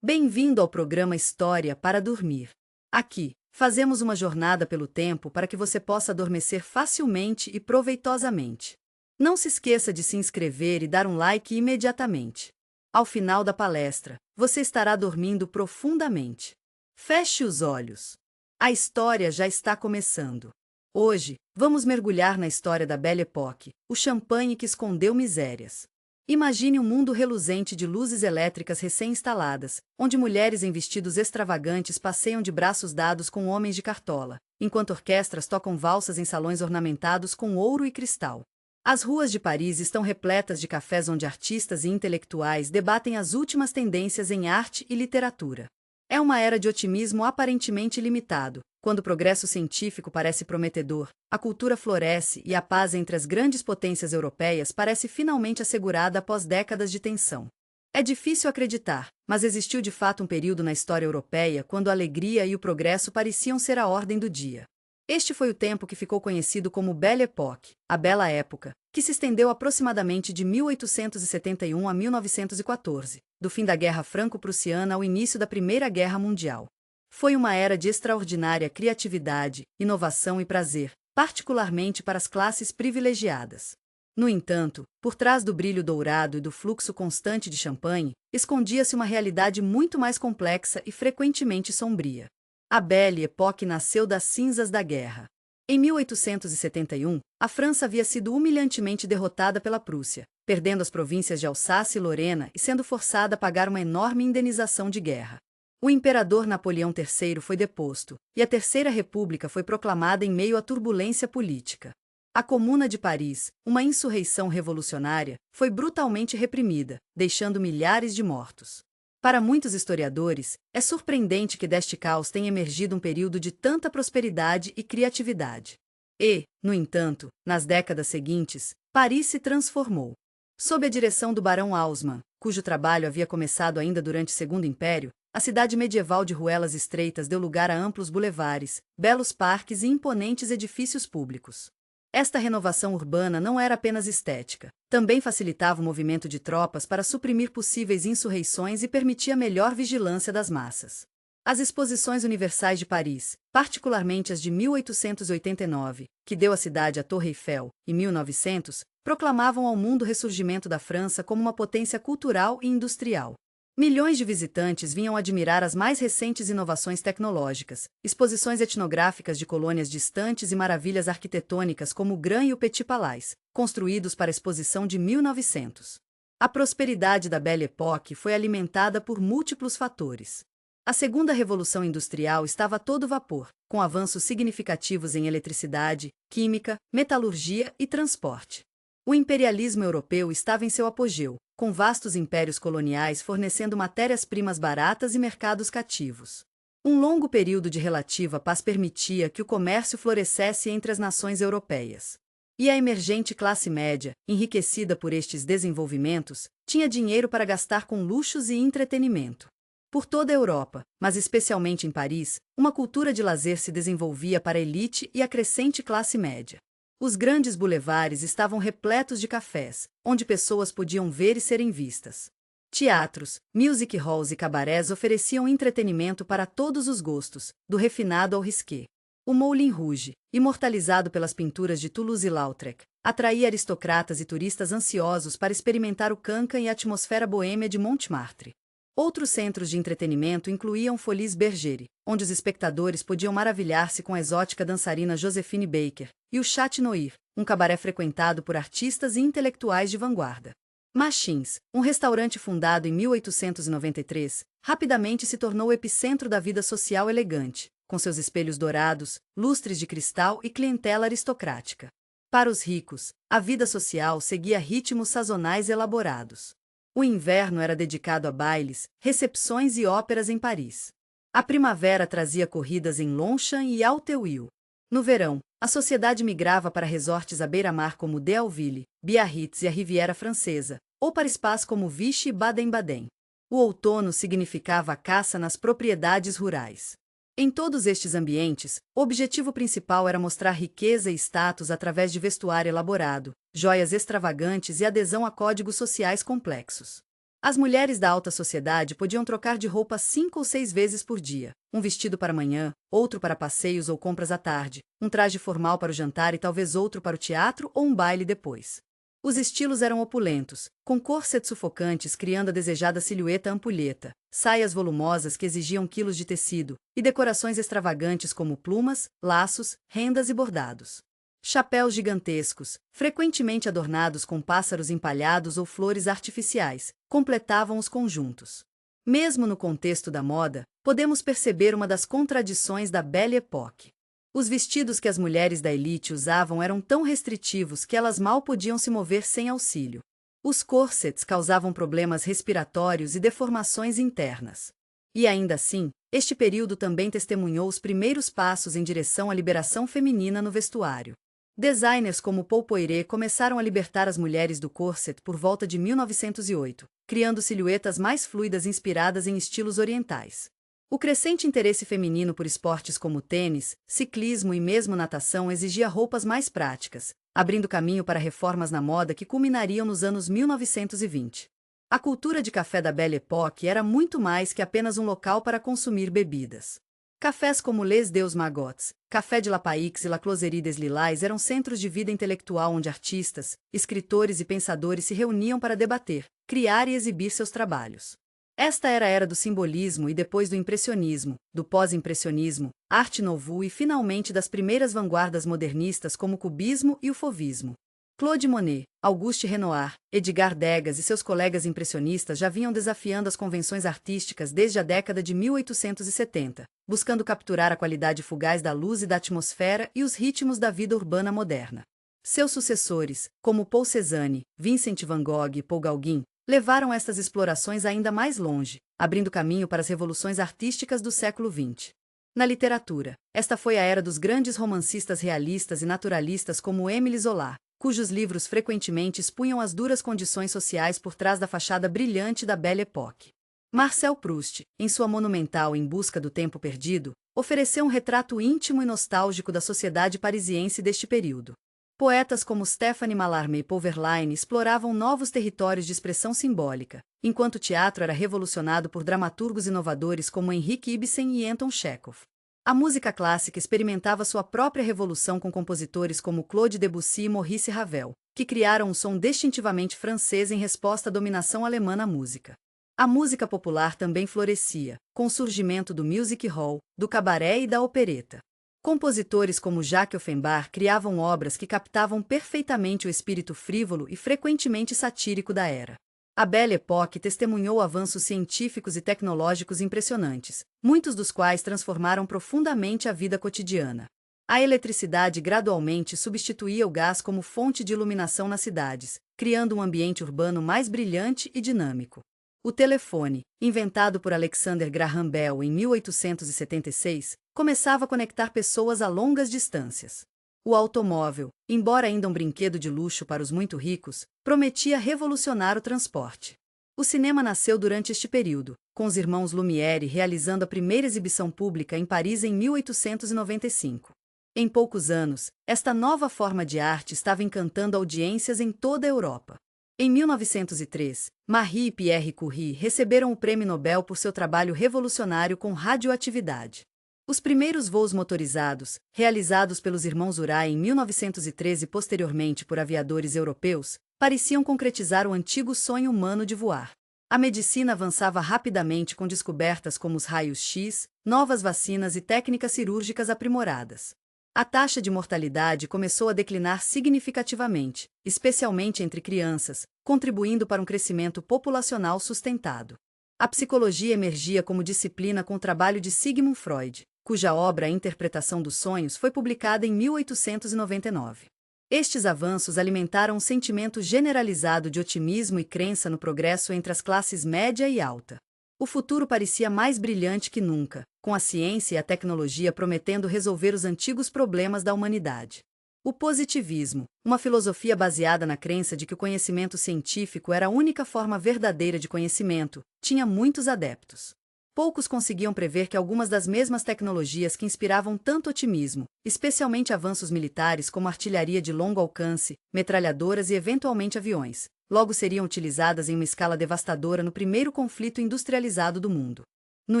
Bem-vindo ao programa História para Dormir. Aqui, fazemos uma jornada pelo tempo para que você possa adormecer facilmente e proveitosamente. Não se esqueça de se inscrever e dar um like imediatamente. Ao final da palestra, você estará dormindo profundamente. Feche os olhos. A história já está começando. Hoje, vamos mergulhar na história da Belle Époque, o champanhe que escondeu misérias. Imagine um mundo reluzente de luzes elétricas recém-instaladas, onde mulheres em vestidos extravagantes passeiam de braços dados com homens de cartola, enquanto orquestras tocam valsas em salões ornamentados com ouro e cristal. As ruas de Paris estão repletas de cafés onde artistas e intelectuais debatem as últimas tendências em arte e literatura. É uma era de otimismo aparentemente limitado. Quando o progresso científico parece prometedor, a cultura floresce e a paz entre as grandes potências europeias parece finalmente assegurada após décadas de tensão. É difícil acreditar, mas existiu de fato um período na história europeia quando a alegria e o progresso pareciam ser a ordem do dia. Este foi o tempo que ficou conhecido como Belle Époque, a Bela Época, que se estendeu aproximadamente de 1871 a 1914, do fim da Guerra Franco-Prussiana ao início da Primeira Guerra Mundial. Foi uma era de extraordinária criatividade, inovação e prazer, particularmente para as classes privilegiadas. No entanto, por trás do brilho dourado e do fluxo constante de champanhe, escondia-se uma realidade muito mais complexa e frequentemente sombria. A Belle Époque nasceu das cinzas da guerra. Em 1871, a França havia sido humilhantemente derrotada pela Prússia, perdendo as províncias de Alsácia e Lorena e sendo forçada a pagar uma enorme indenização de guerra. O imperador Napoleão III foi deposto, e a Terceira República foi proclamada em meio à turbulência política. A Comuna de Paris, uma insurreição revolucionária, foi brutalmente reprimida, deixando milhares de mortos. Para muitos historiadores, é surpreendente que deste caos tenha emergido um período de tanta prosperidade e criatividade. E, no entanto, nas décadas seguintes, Paris se transformou. Sob a direção do Barão Haussmann, cujo trabalho havia começado ainda durante o Segundo Império, a cidade medieval de ruelas estreitas deu lugar a amplos bulevares, belos parques e imponentes edifícios públicos. Esta renovação urbana não era apenas estética, também facilitava o movimento de tropas para suprimir possíveis insurreições e permitia melhor vigilância das massas. As exposições universais de Paris, particularmente as de 1889, que deu à cidade a Torre Eiffel, e 1900, proclamavam ao mundo o ressurgimento da França como uma potência cultural e industrial. Milhões de visitantes vinham admirar as mais recentes inovações tecnológicas, exposições etnográficas de colônias distantes e maravilhas arquitetônicas como o Grand e o Petit Palais, construídos para a exposição de 1900. A prosperidade da Belle Époque foi alimentada por múltiplos fatores. A segunda revolução industrial estava a todo vapor, com avanços significativos em eletricidade, química, metalurgia e transporte. O imperialismo europeu estava em seu apogeu, com vastos impérios coloniais fornecendo matérias-primas baratas e mercados cativos. Um longo período de relativa paz permitia que o comércio florescesse entre as nações europeias. E a emergente classe média, enriquecida por estes desenvolvimentos, tinha dinheiro para gastar com luxos e entretenimento. Por toda a Europa, mas especialmente em Paris, uma cultura de lazer se desenvolvia para a elite e a crescente classe média. Os grandes bulevares estavam repletos de cafés, onde pessoas podiam ver e serem vistas. Teatros, music halls e cabarés ofereciam entretenimento para todos os gostos, do refinado ao risqué. O Moulin Rouge, imortalizado pelas pinturas de Toulouse-Lautrec, atraía aristocratas e turistas ansiosos para experimentar o cancan e a atmosfera boêmia de Montmartre. Outros centros de entretenimento incluíam Folies Bergère, onde os espectadores podiam maravilhar-se com a exótica dançarina Josephine Baker, e o Chat Noir, um cabaré frequentado por artistas e intelectuais de vanguarda. Machins, um restaurante fundado em 1893, rapidamente se tornou o epicentro da vida social elegante, com seus espelhos dourados, lustres de cristal e clientela aristocrática. Para os ricos, a vida social seguia ritmos sazonais elaborados. O inverno era dedicado a bailes, recepções e óperas em Paris. A primavera trazia corridas em Longchamp e Auteuil. No verão, a sociedade migrava para resorts à beira-mar como Deauville, Biarritz e a Riviera Francesa, ou para spas como Vichy e Baden-Baden. O outono significava a caça nas propriedades rurais. Em todos estes ambientes, o objetivo principal era mostrar riqueza e status através de vestuário elaborado, joias extravagantes e adesão a códigos sociais complexos. As mulheres da alta sociedade podiam trocar de roupa 5 ou 6 vezes por dia, um vestido para a manhã, outro para passeios ou compras à tarde, um traje formal para o jantar e talvez outro para o teatro ou um baile depois. Os estilos eram opulentos, com corsets sufocantes criando a desejada silhueta ampulheta, saias volumosas que exigiam quilos de tecido, e decorações extravagantes como plumas, laços, rendas e bordados. Chapéus gigantescos, frequentemente adornados com pássaros empalhados ou flores artificiais, completavam os conjuntos. Mesmo no contexto da moda, podemos perceber uma das contradições da Belle Époque. Os vestidos que as mulheres da elite usavam eram tão restritivos que elas mal podiam se mover sem auxílio. Os corsets causavam problemas respiratórios e deformações internas. E ainda assim, este período também testemunhou os primeiros passos em direção à liberação feminina no vestuário. Designers como Paul Poiret começaram a libertar as mulheres do corset por volta de 1908, criando silhuetas mais fluidas inspiradas em estilos orientais. O crescente interesse feminino por esportes como tênis, ciclismo e mesmo natação exigia roupas mais práticas, abrindo caminho para reformas na moda que culminariam nos anos 1920. A cultura de café da Belle Époque era muito mais que apenas um local para consumir bebidas. Cafés como Les Deux Magots, Café de La Paix e La Closerie des Lilas eram centros de vida intelectual onde artistas, escritores e pensadores se reuniam para debater, criar e exibir seus trabalhos. Esta era a era do simbolismo e depois do impressionismo, do pós-impressionismo, Art Nouveau e finalmente das primeiras vanguardas modernistas como o cubismo e o fauvismo. Claude Monet, Auguste Renoir, Edgar Degas e seus colegas impressionistas já vinham desafiando as convenções artísticas desde a década de 1870, buscando capturar a qualidade fugaz da luz e da atmosfera e os ritmos da vida urbana moderna. Seus sucessores, como Paul Cézanne, Vincent van Gogh e Paul Gauguin, levaram estas explorações ainda mais longe, abrindo caminho para as revoluções artísticas do século XX. Na literatura, esta foi a era dos grandes romancistas realistas e naturalistas como Émile Zola, cujos livros frequentemente expunham as duras condições sociais por trás da fachada brilhante da Belle Époque. Marcel Proust, em sua monumental Em Busca do Tempo Perdido, ofereceu um retrato íntimo e nostálgico da sociedade parisiense deste período. Poetas como Stéphane Mallarmé e Paul Verlaine exploravam novos territórios de expressão simbólica, enquanto o teatro era revolucionado por dramaturgos inovadores como Henrik Ibsen e Anton Chekhov. A música clássica experimentava sua própria revolução com compositores como Claude Debussy e Maurice Ravel, que criaram um som distintivamente francês em resposta à dominação alemã na música. A música popular também florescia, com o surgimento do music hall, do cabaré e da opereta. Compositores como Jacques Offenbach criavam obras que captavam perfeitamente o espírito frívolo e frequentemente satírico da era. A Belle Époque testemunhou avanços científicos e tecnológicos impressionantes, muitos dos quais transformaram profundamente a vida cotidiana. A eletricidade gradualmente substituía o gás como fonte de iluminação nas cidades, criando um ambiente urbano mais brilhante e dinâmico. O telefone, inventado por Alexander Graham Bell em 1876, começava a conectar pessoas a longas distâncias. O automóvel, embora ainda um brinquedo de luxo para os muito ricos, prometia revolucionar o transporte. O cinema nasceu durante este período, com os irmãos Lumière realizando a primeira exibição pública em Paris em 1895. Em poucos anos, esta nova forma de arte estava encantando audiências em toda a Europa. Em 1903, Marie e Pierre Curie receberam o Prêmio Nobel por seu trabalho revolucionário com radioatividade. Os primeiros voos motorizados, realizados pelos irmãos Wright em 1913 e posteriormente por aviadores europeus, pareciam concretizar o antigo sonho humano de voar. A medicina avançava rapidamente com descobertas como os raios-X, novas vacinas e técnicas cirúrgicas aprimoradas. A taxa de mortalidade começou a declinar significativamente, especialmente entre crianças, contribuindo para um crescimento populacional sustentado. A psicologia emergia como disciplina com o trabalho de Sigmund Freud, cuja obra A Interpretação dos Sonhos foi publicada em 1899. Estes avanços alimentaram um sentimento generalizado de otimismo e crença no progresso entre as classes média e alta. O futuro parecia mais brilhante que nunca, com a ciência e a tecnologia prometendo resolver os antigos problemas da humanidade. O positivismo, uma filosofia baseada na crença de que o conhecimento científico era a única forma verdadeira de conhecimento, tinha muitos adeptos. Poucos conseguiam prever que algumas das mesmas tecnologias que inspiravam tanto otimismo, especialmente avanços militares como artilharia de longo alcance, metralhadoras e eventualmente aviões, logo seriam utilizadas em uma escala devastadora no primeiro conflito industrializado do mundo. No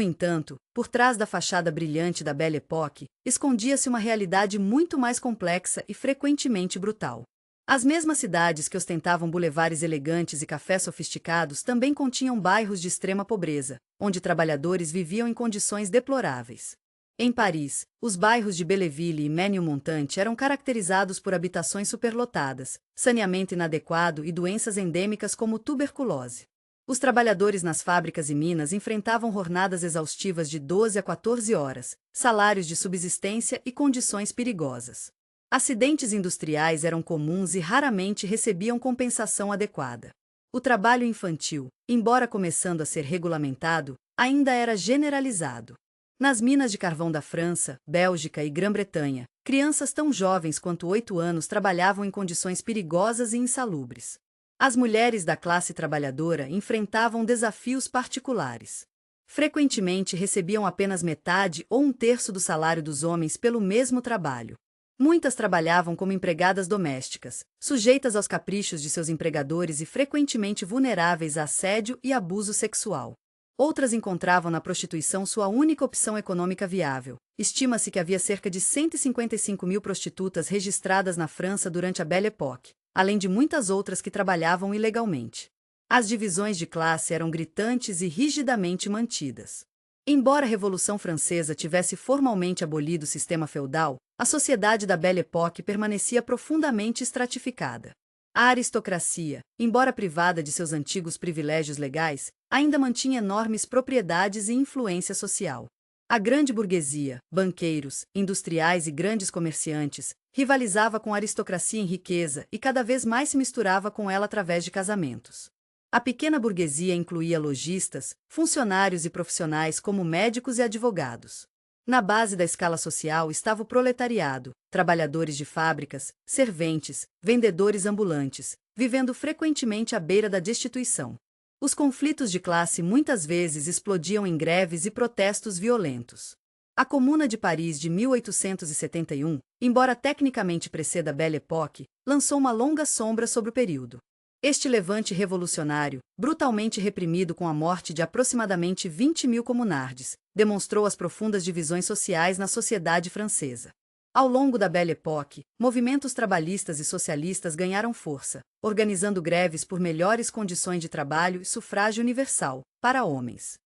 entanto, por trás da fachada brilhante da Belle Époque, escondia-se uma realidade muito mais complexa e frequentemente brutal. As mesmas cidades que ostentavam bulevares elegantes e cafés sofisticados também continham bairros de extrema pobreza, onde trabalhadores viviam em condições deploráveis. Em Paris, os bairros de Belleville e Ménilmontant eram caracterizados por habitações superlotadas, saneamento inadequado e doenças endêmicas como tuberculose. Os trabalhadores nas fábricas e minas enfrentavam jornadas exaustivas de 12 a 14 horas, salários de subsistência e condições perigosas. Acidentes industriais eram comuns e raramente recebiam compensação adequada. O trabalho infantil, embora começando a ser regulamentado, ainda era generalizado. Nas minas de carvão da França, Bélgica e Grã-Bretanha, crianças tão jovens quanto 8 anos trabalhavam em condições perigosas e insalubres. As mulheres da classe trabalhadora enfrentavam desafios particulares. Frequentemente recebiam apenas metade ou um terço do salário dos homens pelo mesmo trabalho. Muitas trabalhavam como empregadas domésticas, sujeitas aos caprichos de seus empregadores e frequentemente vulneráveis a assédio e abuso sexual. Outras encontravam na prostituição sua única opção econômica viável. Estima-se que havia cerca de 155 mil prostitutas registradas na França durante a Belle Époque, além de muitas outras que trabalhavam ilegalmente. As divisões de classe eram gritantes e rigidamente mantidas. Embora a Revolução Francesa tivesse formalmente abolido o sistema feudal, a sociedade da Belle Époque permanecia profundamente estratificada. A aristocracia, embora privada de seus antigos privilégios legais, ainda mantinha enormes propriedades e influência social. A grande burguesia, banqueiros, industriais e grandes comerciantes, rivalizava com a aristocracia em riqueza e cada vez mais se misturava com ela através de casamentos. A pequena burguesia incluía lojistas, funcionários e profissionais como médicos e advogados. Na base da escala social estava o proletariado, trabalhadores de fábricas, serventes, vendedores ambulantes, vivendo frequentemente à beira da destituição. Os conflitos de classe muitas vezes explodiam em greves e protestos violentos. A Comuna de Paris de 1871, embora tecnicamente preceda a Belle Époque, lançou uma longa sombra sobre o período. Este levante revolucionário, brutalmente reprimido com a morte de aproximadamente 20 mil comunardes, demonstrou as profundas divisões sociais na sociedade francesa. Ao longo da Belle Époque, movimentos trabalhistas e socialistas ganharam força, organizando greves por melhores condições de trabalho e sufrágio universal, para homens.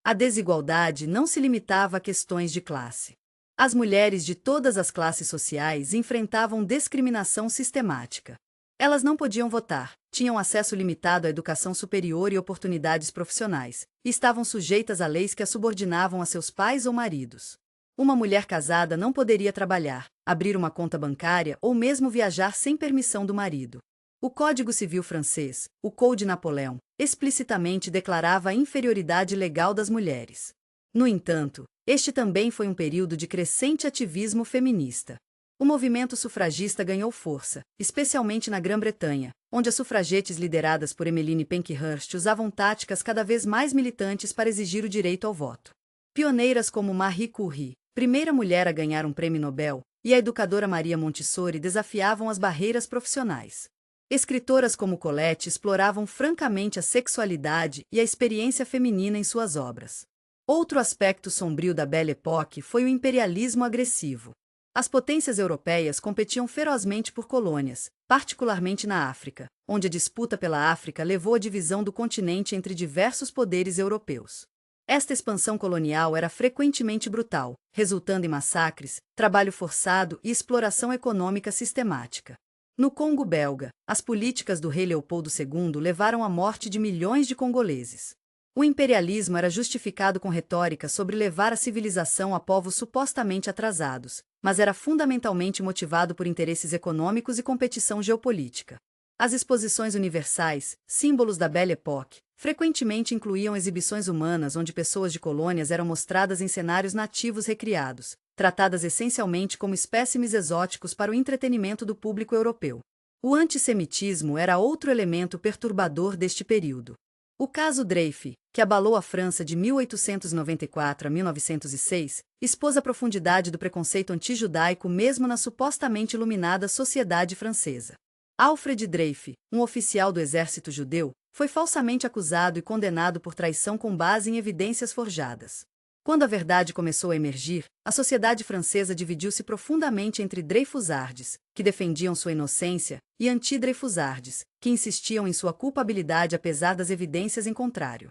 A desigualdade não se limitava a questões de classe. As mulheres de todas as classes sociais enfrentavam discriminação sistemática. Elas não podiam votar, tinham acesso limitado à educação superior e oportunidades profissionais, e estavam sujeitas a leis que as subordinavam a seus pais ou maridos. Uma mulher casada não poderia trabalhar, abrir uma conta bancária ou mesmo viajar sem permissão do marido. O Código Civil francês, o Code Napoléon, explicitamente declarava a inferioridade legal das mulheres. No entanto, este também foi um período de crescente ativismo feminista. O movimento sufragista ganhou força, especialmente na Grã-Bretanha, onde as sufragetes lideradas por Emmeline Pankhurst usavam táticas cada vez mais militantes para exigir o direito ao voto. Pioneiras como Marie Curie, primeira mulher a ganhar um prêmio Nobel, e a educadora Maria Montessori desafiavam as barreiras profissionais. Escritoras como Colette exploravam francamente a sexualidade e a experiência feminina em suas obras. Outro aspecto sombrio da Belle Époque foi o imperialismo agressivo. As potências europeias competiam ferozmente por colônias, particularmente na África, onde a disputa pela África levou à divisão do continente entre diversos poderes europeus. Esta expansão colonial era frequentemente brutal, resultando em massacres, trabalho forçado e exploração econômica sistemática. No Congo belga, as políticas do rei Leopoldo II levaram à morte de milhões de congoleses. O imperialismo era justificado com retórica sobre levar a civilização a povos supostamente atrasados, mas era fundamentalmente motivado por interesses econômicos e competição geopolítica. As exposições universais, símbolos da Belle Époque, frequentemente incluíam exibições humanas onde pessoas de colônias eram mostradas em cenários nativos recriados, tratadas essencialmente como espécimes exóticos para o entretenimento do público europeu. O antissemitismo era outro elemento perturbador deste período. O caso Dreyfus, que abalou a França de 1894 a 1906, expôs a profundidade do preconceito antijudaico mesmo na supostamente iluminada sociedade francesa. Alfred Dreyfus, um oficial do exército judeu, foi falsamente acusado e condenado por traição com base em evidências forjadas. Quando a verdade começou a emergir, a sociedade francesa dividiu-se profundamente entre Dreyfusards, que defendiam sua inocência, e anti-Dreyfusards, que insistiam em sua culpabilidade apesar das evidências em contrário.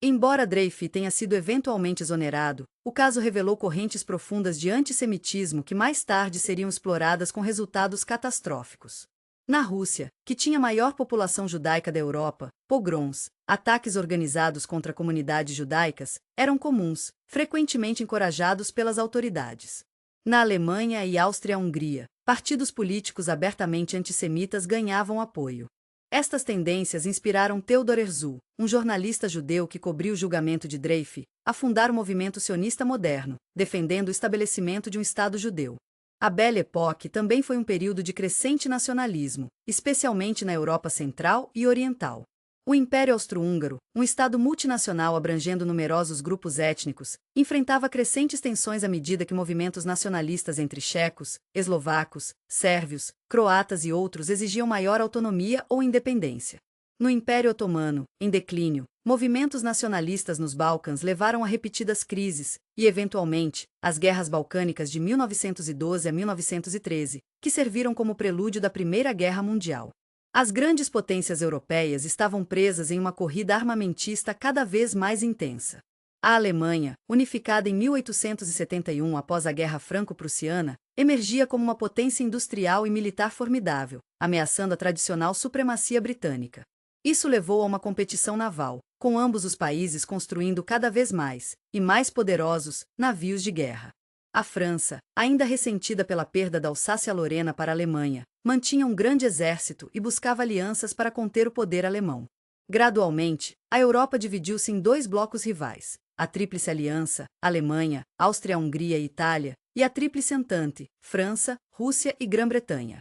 Embora Dreyfus tenha sido eventualmente exonerado, o caso revelou correntes profundas de antissemitismo que mais tarde seriam exploradas com resultados catastróficos. Na Rússia, que tinha a maior população judaica da Europa, pogroms, ataques organizados contra comunidades judaicas, eram comuns, frequentemente encorajados pelas autoridades. Na Alemanha e Áustria-Hungria, partidos políticos abertamente antissemitas ganhavam apoio. Estas tendências inspiraram Theodor Herzl, um jornalista judeu que cobriu o julgamento de Dreyfus, a fundar o movimento sionista moderno, defendendo o estabelecimento de um Estado judeu. A Belle Époque também foi um período de crescente nacionalismo, especialmente na Europa Central e Oriental. O Império Austro-Húngaro, um Estado multinacional abrangendo numerosos grupos étnicos, enfrentava crescentes tensões à medida que movimentos nacionalistas entre checos, eslovacos, sérvios, croatas e outros exigiam maior autonomia ou independência. No Império Otomano, em declínio, movimentos nacionalistas nos Balcãs levaram a repetidas crises e, eventualmente, as guerras balcânicas de 1912 a 1913, que serviram como prelúdio da Primeira Guerra Mundial. As grandes potências europeias estavam presas em uma corrida armamentista cada vez mais intensa. A Alemanha, unificada em 1871 após a Guerra Franco-Prussiana, emergia como uma potência industrial e militar formidável, ameaçando a tradicional supremacia britânica. Isso levou a uma competição naval, com ambos os países construindo cada vez mais, e mais poderosos, navios de guerra. A França, ainda ressentida pela perda da Alsácia-Lorena para a Alemanha, mantinha um grande exército e buscava alianças para conter o poder alemão. Gradualmente, a Europa dividiu-se em dois blocos rivais, a Tríplice Aliança, Alemanha, Áustria-Hungria e Itália, e a Tríplice Entente, França, Rússia e Grã-Bretanha.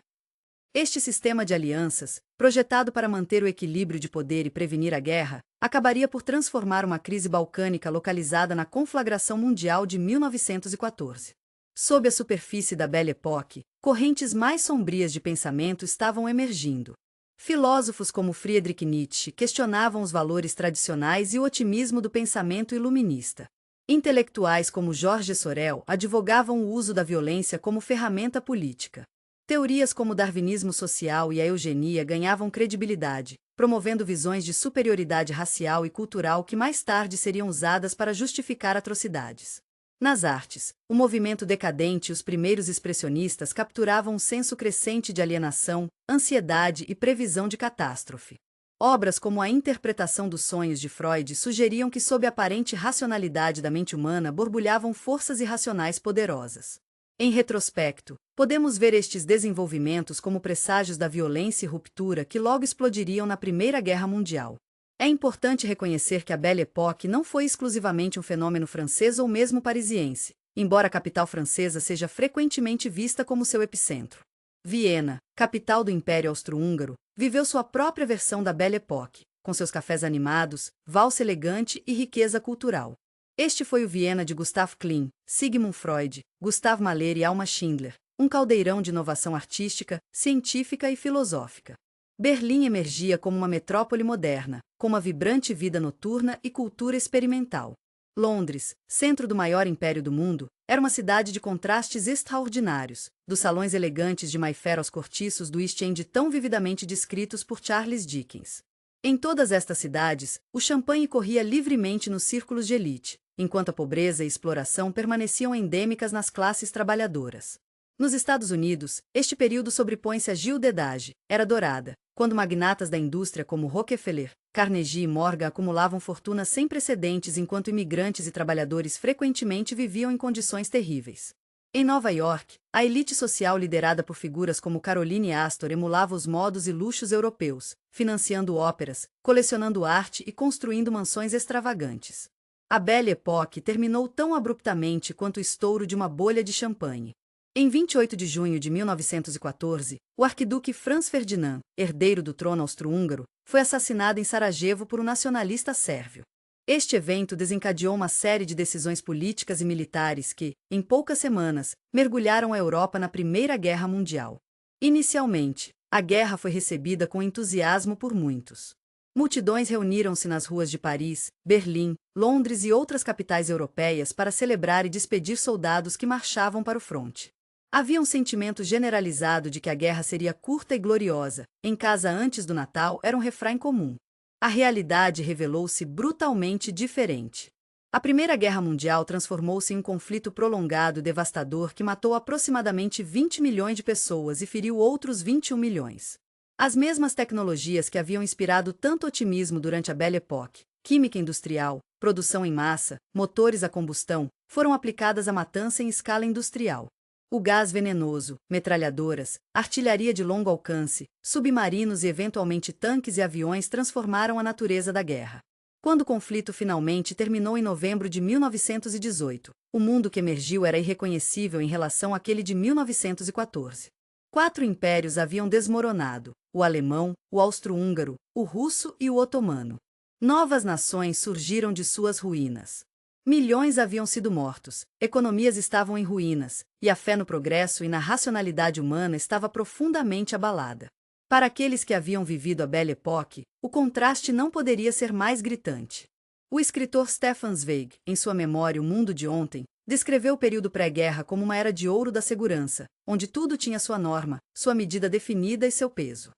Este sistema de alianças, projetado para manter o equilíbrio de poder e prevenir a guerra, acabaria por transformar uma crise balcânica localizada na conflagração mundial de 1914. Sob a superfície da Belle Époque, correntes mais sombrias de pensamento estavam emergindo. Filósofos como Friedrich Nietzsche questionavam os valores tradicionais e o otimismo do pensamento iluminista. Intelectuais como Georges Sorel advogavam o uso da violência como ferramenta política. Teorias como o darwinismo social e a eugenia ganhavam credibilidade, promovendo visões de superioridade racial e cultural que mais tarde seriam usadas para justificar atrocidades. Nas artes, o movimento decadente e os primeiros expressionistas capturavam um senso crescente de alienação, ansiedade e previsão de catástrofe. Obras como A Interpretação dos Sonhos de Freud sugeriam que sob a aparente racionalidade da mente humana borbulhavam forças irracionais poderosas. Em retrospecto, podemos ver estes desenvolvimentos como presságios da violência e ruptura que logo explodiriam na Primeira Guerra Mundial. É importante reconhecer que a Belle Époque não foi exclusivamente um fenômeno francês ou mesmo parisiense, embora a capital francesa seja frequentemente vista como seu epicentro. Viena, capital do Império Austro-Húngaro, viveu sua própria versão da Belle Époque, com seus cafés animados, valsa elegante e riqueza cultural. Este foi o Viena de Gustav Klimt, Sigmund Freud, Gustav Mahler e Alma Schindler, um caldeirão de inovação artística, científica e filosófica. Berlim emergia como uma metrópole moderna, com uma vibrante vida noturna e cultura experimental. Londres, centro do maior império do mundo, era uma cidade de contrastes extraordinários, dos salões elegantes de Mayfair aos cortiços do East End tão vividamente descritos por Charles Dickens. Em todas estas cidades, o champanhe corria livremente nos círculos de elite, enquanto a pobreza e exploração permaneciam endêmicas nas classes trabalhadoras. Nos Estados Unidos, este período sobrepõe-se à Gilded Age, Era Dourada, quando magnatas da indústria como Rockefeller, Carnegie e Morgan acumulavam fortunas sem precedentes enquanto imigrantes e trabalhadores frequentemente viviam em condições terríveis. Em Nova York, a elite social liderada por figuras como Caroline Astor emulava os modos e luxos europeus, financiando óperas, colecionando arte e construindo mansões extravagantes. A Belle Époque terminou tão abruptamente quanto o estouro de uma bolha de champanhe. Em 28 de junho de 1914, o arquiduque Franz Ferdinand, herdeiro do trono austro-húngaro, foi assassinado em Sarajevo por um nacionalista sérvio. Este evento desencadeou uma série de decisões políticas e militares que, em poucas semanas, mergulharam a Europa na Primeira Guerra Mundial. Inicialmente, A guerra foi recebida com entusiasmo por muitos. Multidões reuniram-se nas ruas de Paris, Berlim, Londres e outras capitais europeias para celebrar e despedir soldados que marchavam para o fronte. Havia um sentimento generalizado de que a guerra seria curta e gloriosa. Em casa antes do Natal era um refrão comum. A realidade revelou-se brutalmente diferente. A Primeira Guerra Mundial transformou-se em um conflito prolongado e devastador que matou aproximadamente 20 milhões de pessoas e feriu outros 21 milhões. As mesmas tecnologias que haviam inspirado tanto otimismo durante a Belle Époque, química industrial, produção em massa, motores a combustão, foram aplicadas à matança em escala industrial. O gás venenoso, metralhadoras, artilharia de longo alcance, submarinos e eventualmente tanques e aviões transformaram a natureza da guerra. Quando o conflito finalmente terminou em novembro de 1918, o mundo que emergiu era irreconhecível em relação àquele de 1914. 4 impérios haviam desmoronado: o alemão, o austro-húngaro, o russo e o otomano. Novas nações surgiram de suas ruínas. Milhões haviam sido mortos, economias estavam em ruínas, e a fé no progresso e na racionalidade humana estava profundamente abalada. Para aqueles que haviam vivido a Belle Époque, o contraste não poderia ser mais gritante. O escritor Stefan Zweig, em sua memória O Mundo de Ontem, descreveu o período pré-guerra como uma era de ouro da segurança, onde tudo tinha sua norma, sua medida definida e seu peso.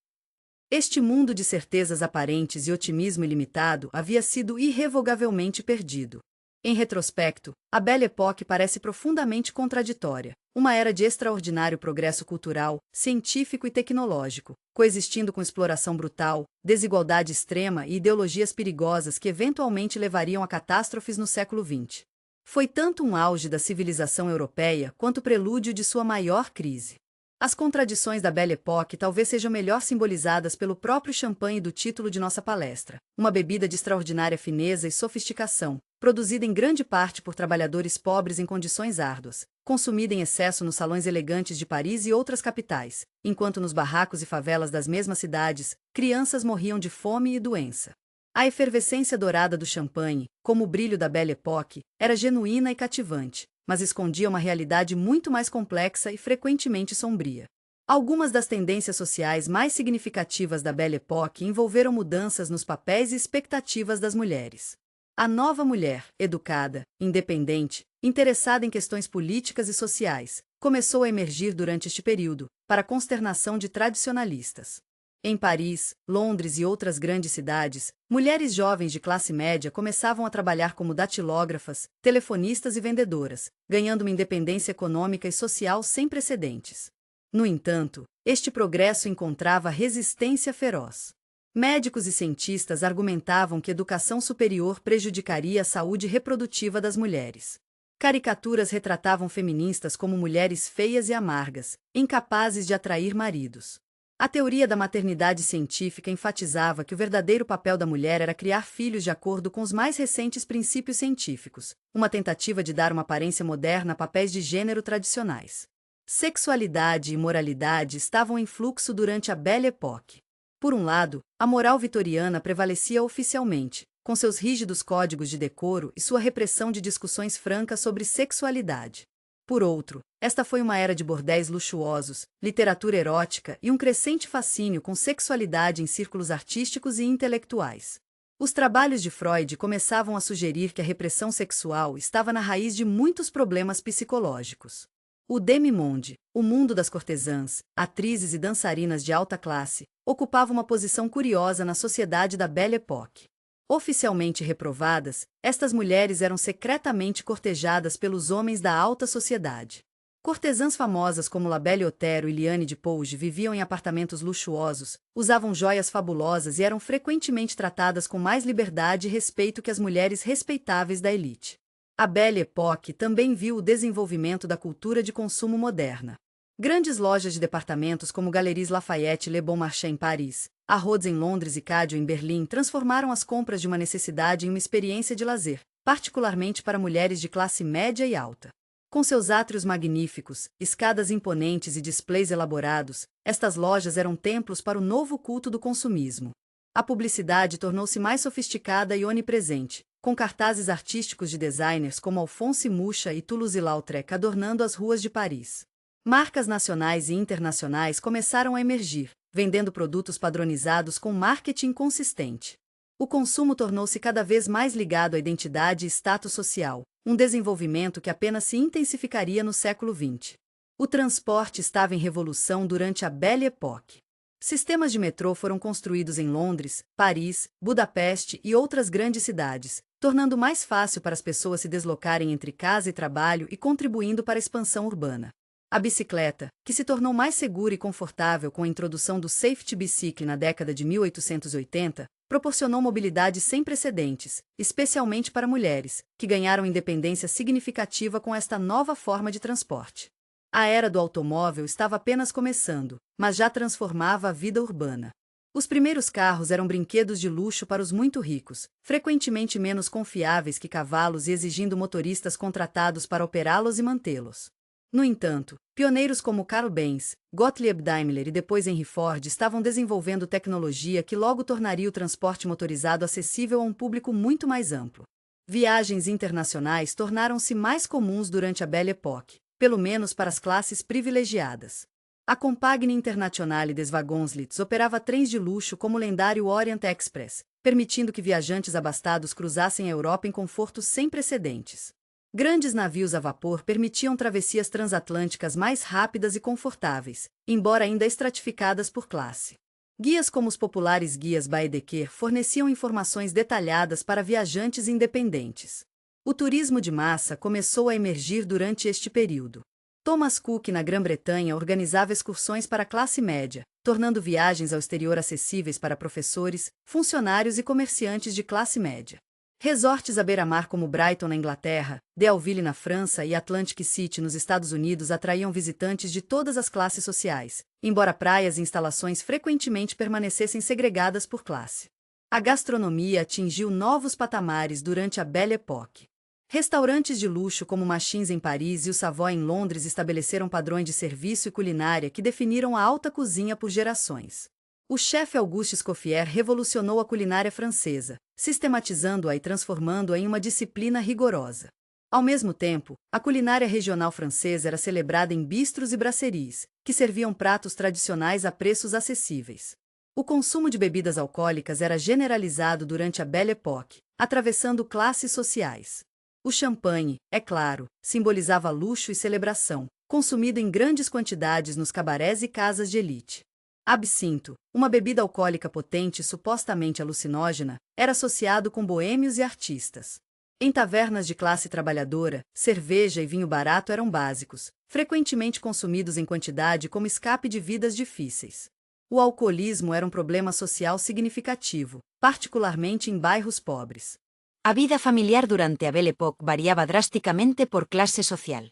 Este mundo de certezas aparentes e otimismo ilimitado havia sido irrevogavelmente perdido. Em retrospecto, a Belle Époque parece profundamente contraditória, uma era de extraordinário progresso cultural, científico e tecnológico, coexistindo com exploração brutal, desigualdade extrema e ideologias perigosas que eventualmente levariam a catástrofes no século XX. Foi tanto um auge da civilização europeia quanto o prelúdio de sua maior crise. As contradições da Belle Époque talvez sejam melhor simbolizadas pelo próprio champanhe do título de nossa palestra, uma bebida de extraordinária fineza e sofisticação, produzida em grande parte por trabalhadores pobres em condições árduas, consumida em excesso nos salões elegantes de Paris e outras capitais, enquanto nos barracos e favelas das mesmas cidades, crianças morriam de fome e doença. A efervescência dourada do champanhe, como o brilho da Belle Époque, era genuína e cativante, mas escondia uma realidade muito mais complexa e frequentemente sombria. Algumas das tendências sociais mais significativas da Belle Époque envolveram mudanças nos papéis e expectativas das mulheres. A nova mulher, educada, independente, interessada em questões políticas e sociais, começou a emergir durante este período, para a consternação de tradicionalistas. Em Paris, Londres e outras grandes cidades, mulheres jovens de classe média começavam a trabalhar como datilógrafas, telefonistas e vendedoras, ganhando uma independência econômica e social sem precedentes. No entanto, este progresso encontrava resistência feroz. Médicos e cientistas argumentavam que educação superior prejudicaria a saúde reprodutiva das mulheres. Caricaturas retratavam feministas como mulheres feias e amargas, incapazes de atrair maridos. A teoria da maternidade científica enfatizava que o verdadeiro papel da mulher era criar filhos de acordo com os mais recentes princípios científicos, uma tentativa de dar uma aparência moderna a papéis de gênero tradicionais. Sexualidade e moralidade estavam em fluxo durante a Belle Époque. Por um lado, a moral vitoriana prevalecia oficialmente, com seus rígidos códigos de decoro e sua repressão de discussões francas sobre sexualidade. Por outro, esta foi uma era de bordéis luxuosos, literatura erótica e um crescente fascínio com sexualidade em círculos artísticos e intelectuais. Os trabalhos de Freud começavam a sugerir que a repressão sexual estava na raiz de muitos problemas psicológicos. O demi-monde, o mundo das cortesãs, atrizes e dançarinas de alta classe, ocupava uma posição curiosa na sociedade da Belle Époque. Oficialmente reprovadas, estas mulheres eram secretamente cortejadas pelos homens da alta sociedade. Cortesãs famosas como La Belle Otero e Liane de Pouge viviam em apartamentos luxuosos, usavam joias fabulosas e eram frequentemente tratadas com mais liberdade e respeito que as mulheres respeitáveis da elite. A Belle Époque também viu o desenvolvimento da cultura de consumo moderna. Grandes lojas de departamentos como Galeries Lafayette e Le Bon Marché em Paris, Harrods em Londres e Cadio em Berlim transformaram as compras de uma necessidade em uma experiência de lazer, particularmente para mulheres de classe média e alta. Com seus átrios magníficos, escadas imponentes e displays elaborados, estas lojas eram templos para o novo culto do consumismo. A publicidade tornou-se mais sofisticada e onipresente, com cartazes artísticos de designers como Alphonse Mucha e Toulouse-Lautrec adornando as ruas de Paris. Marcas nacionais e internacionais começaram a emergir, vendendo produtos padronizados com marketing consistente. O consumo tornou-se cada vez mais ligado à identidade e status social, um desenvolvimento que apenas se intensificaria no século XX. O transporte estava em revolução durante a Belle Époque. Sistemas de metrô foram construídos em Londres, Paris, Budapeste e outras grandes cidades, tornando mais fácil para as pessoas se deslocarem entre casa e trabalho e contribuindo para a expansão urbana. A bicicleta, que se tornou mais segura e confortável com a introdução do Safety Bicycle na década de 1880, proporcionou mobilidade sem precedentes, especialmente para mulheres, que ganharam independência significativa com esta nova forma de transporte. A era do automóvel estava apenas começando, mas já transformava a vida urbana. Os primeiros carros eram brinquedos de luxo para os muito ricos, frequentemente menos confiáveis que cavalos e exigindo motoristas contratados para operá-los e mantê-los. No entanto, pioneiros como Carl Benz, Gottlieb Daimler e depois Henry Ford estavam desenvolvendo tecnologia que logo tornaria o transporte motorizado acessível a um público muito mais amplo. Viagens internacionais tornaram-se mais comuns durante a Belle Époque, pelo menos para as classes privilegiadas. A Compagnie Internationale des Wagonslits operava trens de luxo como o lendário Orient Express, permitindo que viajantes abastados cruzassem a Europa em confortos sem precedentes. Grandes navios a vapor permitiam travessias transatlânticas mais rápidas e confortáveis, embora ainda estratificadas por classe. Guias como os populares guias Baedeker forneciam informações detalhadas para viajantes independentes. O turismo de massa começou a emergir durante este período. Thomas Cook, na Grã-Bretanha, organizava excursões para a classe média, tornando viagens ao exterior acessíveis para professores, funcionários e comerciantes de classe média. Resorts à beira-mar como Brighton, na Inglaterra, Deauville, na França e Atlantic City, nos Estados Unidos, atraíam visitantes de todas as classes sociais, embora praias e instalações frequentemente permanecessem segregadas por classe. A gastronomia atingiu novos patamares durante a Belle Époque. Restaurantes de luxo como Machins em Paris e o Savoy em Londres estabeleceram padrões de serviço e culinária que definiram a alta cozinha por gerações. O chefe Auguste Escoffier revolucionou a culinária francesa, sistematizando-a e transformando-a em uma disciplina rigorosa. Ao mesmo tempo, a culinária regional francesa era celebrada em bistros e brasseries, que serviam pratos tradicionais a preços acessíveis. O consumo de bebidas alcoólicas era generalizado durante a Belle Époque, atravessando classes sociais. O champanhe, é claro, simbolizava luxo e celebração, consumido em grandes quantidades nos cabarés e casas de elite. Absinto, uma bebida alcoólica potente e supostamente alucinógena, era associado com boêmios e artistas. Em tavernas de classe trabalhadora, cerveja e vinho barato eram básicos, frequentemente consumidos em quantidade como escape de vidas difíceis. O alcoolismo era um problema social significativo, particularmente em bairros pobres. A vida familiar durante a Belle Époque variava drasticamente por classe social.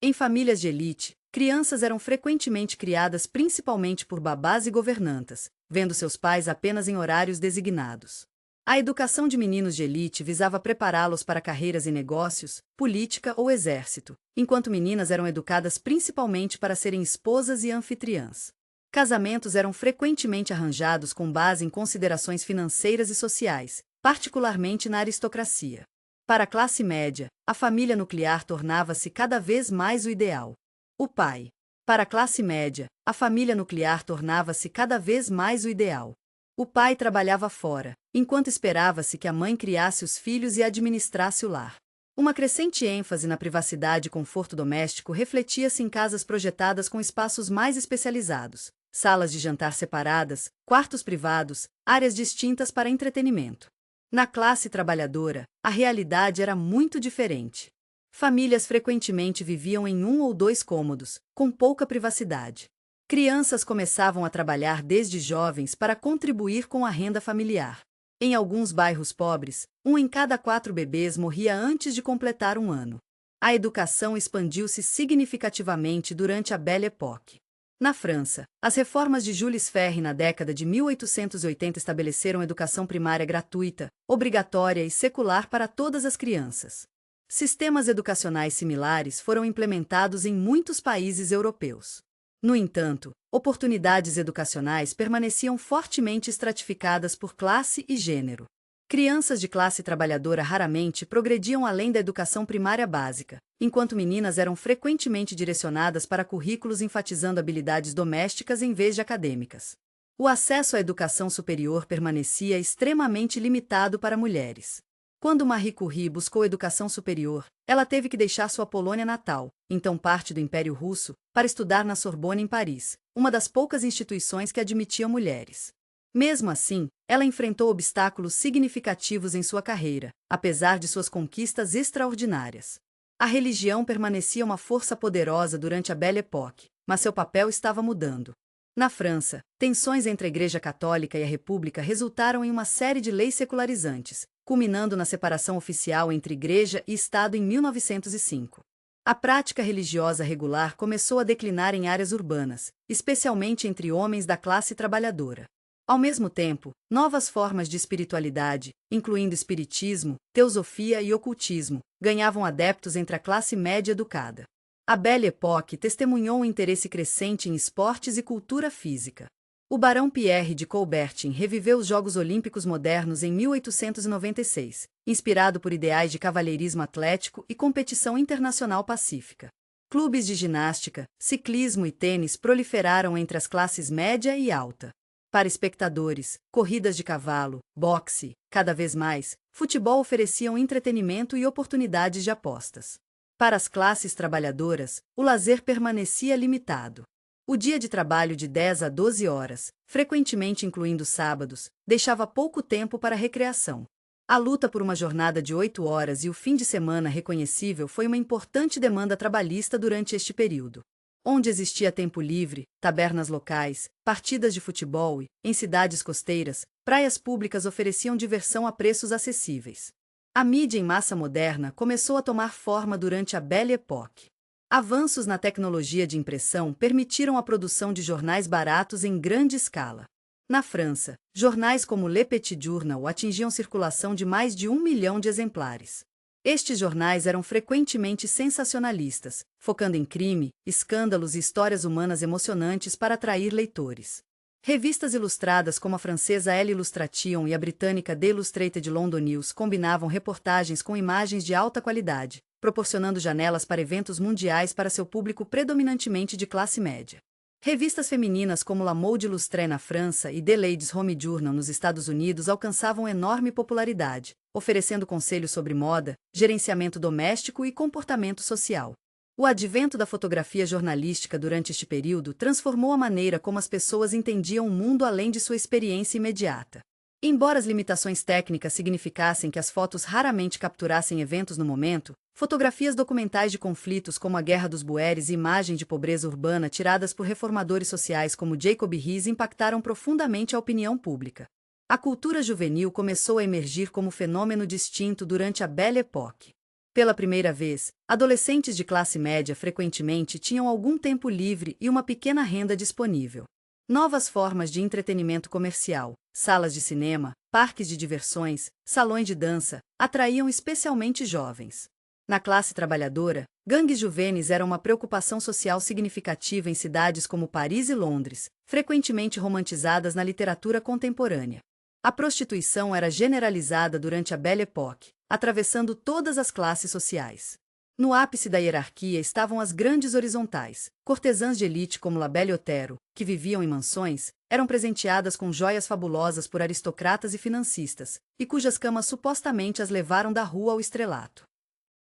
Em famílias de elite, crianças eram frequentemente criadas principalmente por babás e governantas, vendo seus pais apenas em horários designados. A educação de meninos de elite visava prepará-los para carreiras em negócios, política ou exército, enquanto meninas eram educadas principalmente para serem esposas e anfitriãs. Casamentos eram frequentemente arranjados com base em considerações financeiras e sociais, particularmente na aristocracia. Para a classe média, a família nuclear tornava-se cada vez mais o ideal. O pai. Para a classe média, a família nuclear tornava-se cada vez mais o ideal. O pai trabalhava fora, enquanto esperava-se que a mãe criasse os filhos e administrasse o lar. Uma crescente ênfase na privacidade e conforto doméstico refletia-se em casas projetadas com espaços mais especializados, salas de jantar separadas, quartos privados, áreas distintas para entretenimento. Na classe trabalhadora, a realidade era muito diferente. Famílias frequentemente viviam em 1 ou 2 cômodos, com pouca privacidade. Crianças começavam a trabalhar desde jovens para contribuir com a renda familiar. Em alguns bairros pobres, 1 em cada 4 bebês morria antes de completar 1 ano. A educação expandiu-se significativamente durante a Belle Époque. Na França, as reformas de Jules Ferry na década de 1880 estabeleceram educação primária gratuita, obrigatória e secular para todas as crianças. Sistemas educacionais similares foram implementados em muitos países europeus. No entanto, oportunidades educacionais permaneciam fortemente estratificadas por classe e gênero. Crianças de classe trabalhadora raramente progrediam além da educação primária básica, enquanto meninas eram frequentemente direcionadas para currículos enfatizando habilidades domésticas em vez de acadêmicas. O acesso à educação superior permanecia extremamente limitado para mulheres. Quando Marie Curie buscou educação superior, ela teve que deixar sua Polônia natal, então parte do Império Russo, para estudar na Sorbonne em Paris, uma das poucas instituições que admitiam mulheres. Mesmo assim, ela enfrentou obstáculos significativos em sua carreira, apesar de suas conquistas extraordinárias. A religião permanecia uma força poderosa durante a Belle Époque, mas seu papel estava mudando. Na França, tensões entre a Igreja Católica e a República resultaram em uma série de leis secularizantes, culminando na separação oficial entre Igreja e Estado em 1905. A prática religiosa regular começou a declinar em áreas urbanas, especialmente entre homens da classe trabalhadora. Ao mesmo tempo, novas formas de espiritualidade, incluindo espiritismo, teosofia e ocultismo, ganhavam adeptos entre a classe média educada. A Belle Époque testemunhou um interesse crescente em esportes e cultura física. O barão Pierre de Coubertin reviveu os Jogos Olímpicos modernos em 1896, inspirado por ideais de cavalheirismo atlético e competição internacional pacífica. Clubes de ginástica, ciclismo e tênis proliferaram entre as classes média e alta. Para espectadores, corridas de cavalo, boxe, cada vez mais, futebol ofereciam entretenimento e oportunidades de apostas. Para as classes trabalhadoras, o lazer permanecia limitado. O dia de trabalho de 10 a 12 horas, frequentemente incluindo sábados, deixava pouco tempo para recreação. A luta por uma jornada de 8 horas e o fim de semana reconhecível foi uma importante demanda trabalhista durante este período. Onde existia tempo livre, tabernas locais, partidas de futebol e, em cidades costeiras, praias públicas ofereciam diversão a preços acessíveis. A mídia em massa moderna começou a tomar forma durante a Belle Époque. Avanços na tecnologia de impressão permitiram a produção de jornais baratos em grande escala. Na França, jornais como Le Petit Journal atingiam circulação de mais de 1 milhão de exemplares. Estes jornais eram frequentemente sensacionalistas, focando em crime, escândalos e histórias humanas emocionantes para atrair leitores. Revistas ilustradas como a francesa Elle Illustration e a britânica The Illustrated London News combinavam reportagens com imagens de alta qualidade, proporcionando janelas para eventos mundiais para seu público predominantemente de classe média. Revistas femininas como La Mode Illustrée na França e The Ladies Home Journal nos Estados Unidos alcançavam enorme popularidade, oferecendo conselhos sobre moda, gerenciamento doméstico e comportamento social. O advento da fotografia jornalística durante este período transformou a maneira como as pessoas entendiam o mundo além de sua experiência imediata. Embora as limitações técnicas significassem que as fotos raramente capturassem eventos no momento, fotografias documentais de conflitos como a Guerra dos Boeres e imagens de pobreza urbana tiradas por reformadores sociais como Jacob Riis impactaram profundamente a opinião pública. A cultura juvenil começou a emergir como fenômeno distinto durante a Belle Époque. Pela primeira vez, adolescentes de classe média frequentemente tinham algum tempo livre e uma pequena renda disponível. Novas formas de entretenimento comercial, salas de cinema, parques de diversões, salões de dança, atraíam especialmente jovens. Na classe trabalhadora, gangues juvenis eram uma preocupação social significativa em cidades como Paris e Londres, frequentemente romantizadas na literatura contemporânea. A prostituição era generalizada durante a Belle Époque, atravessando todas as classes sociais. No ápice da hierarquia estavam as grandes horizontais, cortesãs de elite como La Belle Otero, que viviam em mansões, eram presenteadas com joias fabulosas por aristocratas e financistas, e cujas camas supostamente as levaram da rua ao estrelato.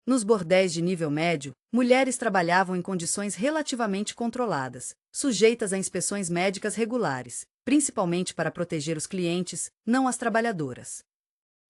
Nos bordéis de nível médio, mulheres trabalhavam em condições relativamente controladas, sujeitas a inspeções médicas regulares, principalmente para proteger os clientes, não as trabalhadoras.